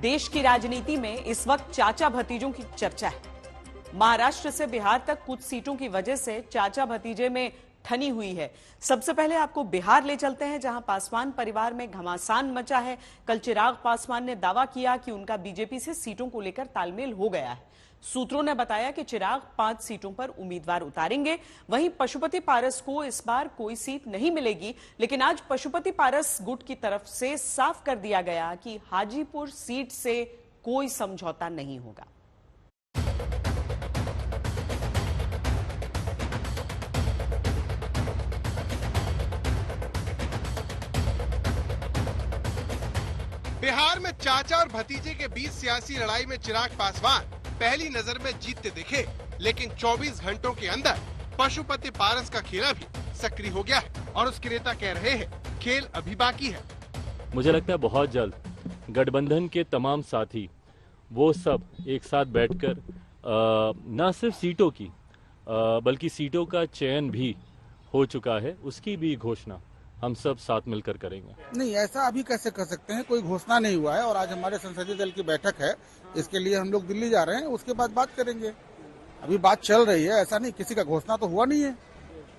देश की राजनीति में इस वक्त चाचा भतीजों की चर्चा है। महाराष्ट्र से बिहार तक कुछ सीटों की वजह से चाचा भतीजे में ठनी हुई है। सबसे पहले आपको बिहार ले चलते हैं, जहां पासवान परिवार में घमासान मचा है। कल चिराग पासवान ने दावा किया कि उनका बीजेपी से सीटों को लेकर तालमेल हो गया है। सूत्रों ने बताया कि चिराग 5 सीटों पर उम्मीदवार उतारेंगे। वहीं पशुपति पारस को इस बार कोई सीट नहीं मिलेगी, लेकिन आज पशुपति पारस गुट की तरफ से साफ कर दिया गया कि हाजीपुर सीट से कोई समझौता नहीं होगा। बिहार में चाचा और भतीजे के बीच सियासी लड़ाई में चिराग पासवान पहली नजर में जीतते दिखे, लेकिन 24 घंटों के अंदर पशुपति पारस का खेला भी सक्रिय हो गया है और उसके नेता कह रहे हैं खेल अभी बाकी है। मुझे लगता है बहुत जल्द गठबंधन के तमाम साथी वो सब एक साथ बैठकर न सिर्फ सीटों की बल्कि सीटों का चयन भी हो चुका है, उसकी भी घोषणा हम सब साथ मिलकर करेंगे। नहीं, ऐसा अभी कैसे कर सकते हैं, कोई घोषणा नहीं हुआ है और आज हमारे संसदीय दल की बैठक है, इसके लिए हम लोग दिल्ली जा रहे हैं, उसके बाद बात करेंगे। अभी बात चल रही है, ऐसा नहीं, किसी का घोषणा तो हुआ नहीं है।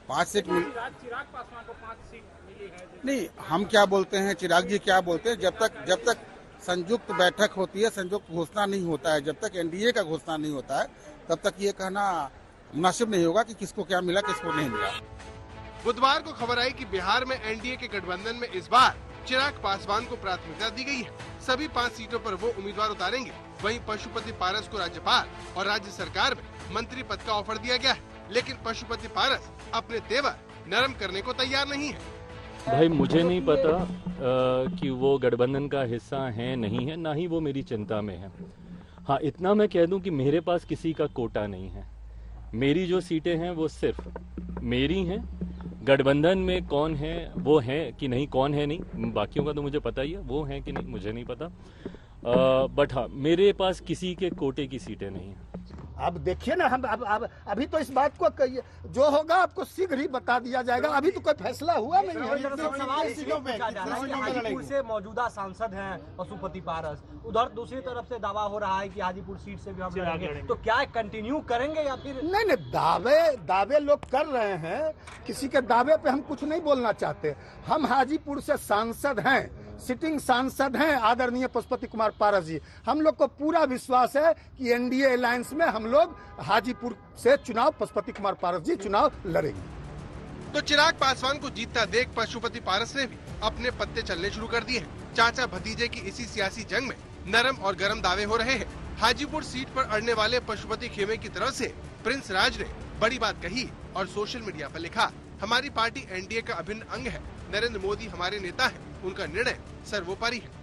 5 सीट चिराग पासवान को 5 सीट मिली है। नहीं, हम क्या बोलते हैं, चिराग जी क्या बोलते हैं, जब तक संयुक्त बैठक होती है, संयुक्त घोषणा नहीं होता है, जब तक एनडीए का घोषणा नहीं होता है, तब तक ये कहना मुनासिब नहीं होगा कि किसको क्या मिला, किसको नहीं मिला। बुधवार को खबर आई कि बिहार में एनडीए के गठबंधन में इस बार चिराग पासवान को प्राथमिकता दी गई है। सभी 5 सीटों पर वो उम्मीदवार उतारेंगे। वहीं पशुपति पारस को राज्यपाल और राज्य सरकार में मंत्री पद का ऑफर दिया गया है, लेकिन पशुपति पारस अपने तेवर नरम करने को तैयार नहीं है। भाई मुझे नहीं पता कि वो गठबंधन का हिस्सा है नहीं है, ना ही वो मेरी चिंता में है। हाँ, इतना मैं कह दूं कि मेरे पास किसी का कोटा नहीं है। मेरी जो सीटें हैं वो सिर्फ मेरी हैं। गठबंधन में कौन है वो है कि नहीं, कौन है नहीं, बाकियों का तो मुझे पता ही है, वो है कि नहीं मुझे नहीं पता। बट हाँ, मेरे पास किसी के कोटे की सीटें नहीं है। अब देखिए ना, हम अब अभी तो इस बात को जो होगा आपको शीघ्र ही बता दिया जाएगा। अभी तो कोई फैसला हुआ नहीं है। हाजीपुर से मौजूदा सांसद हैं पशुपति पारस, उधर दूसरी तरफ से दावा हो रहा है कि हाजीपुर सीट से भी हम लड़ेंगे, तो क्या कंटिन्यू करेंगे या फिर नहीं, दावे लोग कर रहे हैं। किसी के दावे पे हम कुछ नहीं बोलना चाहते। हम हाजीपुर से सांसद हैं, सिटिंग सांसद हैं आदरणीय पशुपति कुमार पारस जी। हम लोग को पूरा विश्वास है कि एनडीए अलायंस में हम लोग हाजीपुर से चुनाव पशुपति कुमार पारस जी चुनाव लड़ेंगे। तो चिराग पासवान को जीतता देख पशुपति पारस ने भी अपने पत्ते चलने शुरू कर दिए हैं। चाचा भतीजे की इसी सियासी जंग में नरम और गरम दावे हो रहे हैं। हाजीपुर सीट पर अड़ने वाले पशुपति खेमे की तरफ से प्रिंस राज ने बड़ी बात कही और सोशल मीडिया पर लिखा, हमारी पार्टी एनडीए का अभिन्न अंग है, नरेंद्र मोदी हमारे नेता है, उनका निर्णय सर्वोपरि है।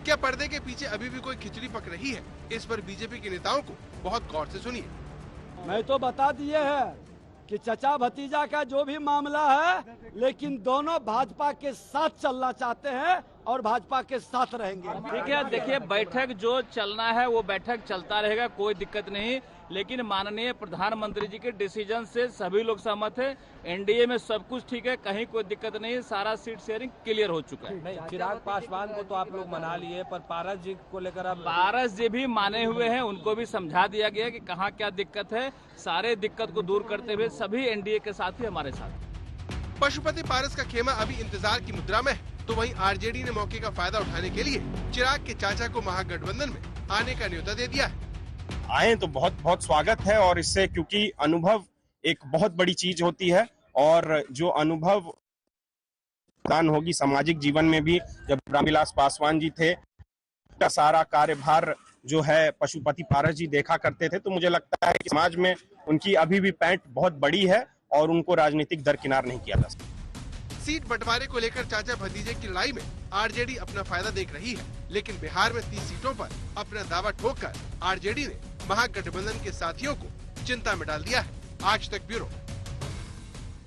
क्या पर्दे के पीछे अभी भी कोई खिचड़ी पक रही है? इस पर बीजेपी के नेताओं को बहुत गौर से सुनिए। मैं तो बता दिए है कि चचा भतीजा का जो भी मामला है, लेकिन दोनों भाजपा के साथ चलना चाहते हैं और भाजपा के साथ रहेंगे। ठीक है, देखिए बैठक जो चलना है वो बैठक चलता रहेगा, कोई दिक्कत नहीं। लेकिन माननीय प्रधानमंत्री जी के डिसीजन से सभी लोग सहमत है। एनडीए में सब कुछ ठीक है, कहीं कोई दिक्कत नहीं, सारा सीट शेयरिंग क्लियर हो चुका है। चिराग पासवान को तो आप लोग मना लिए, पर पारस जी को लेकर अब पारस जी भी माने हुए हैं, उनको भी समझा दिया गया कि कहाँ क्या दिक्कत है। सारे दिक्कत को दूर करते हुए सभी एनडीए के साथ ही हमारे साथ। पशुपति पारस का खेमा अभी इंतजार की मुद्रा में है, तो वहीं आरजेडी ने मौके का फायदा उठाने के लिए चिराग के चाचा को महागठबंधन में आने का न्योता दे दिया है। आए तो बहुत बहुत स्वागत है, और इससे क्योंकि अनुभव एक बहुत बड़ी चीज होती है, और जो अनुभव दान होगी सामाजिक जीवन में भी। जब रामविलास पासवान जी थे, सारा कार्यभार जो है पशुपति पारस जी देखा करते थे, तो मुझे लगता है कि समाज में उनकी अभी भी पैंट बहुत बड़ी है और उनको राजनीतिक दरकिनार नहीं किया जा सकता। सीट बंटवारे को लेकर चाचा भतीजे की लड़ाई में आरजेडी अपना फायदा देख रही है, लेकिन बिहार में 30 सीटों पर अपना दावा ठोककर आरजेडी ने महागठबंधन के साथियों को चिंता में डाल दिया है। आज तक ब्यूरो।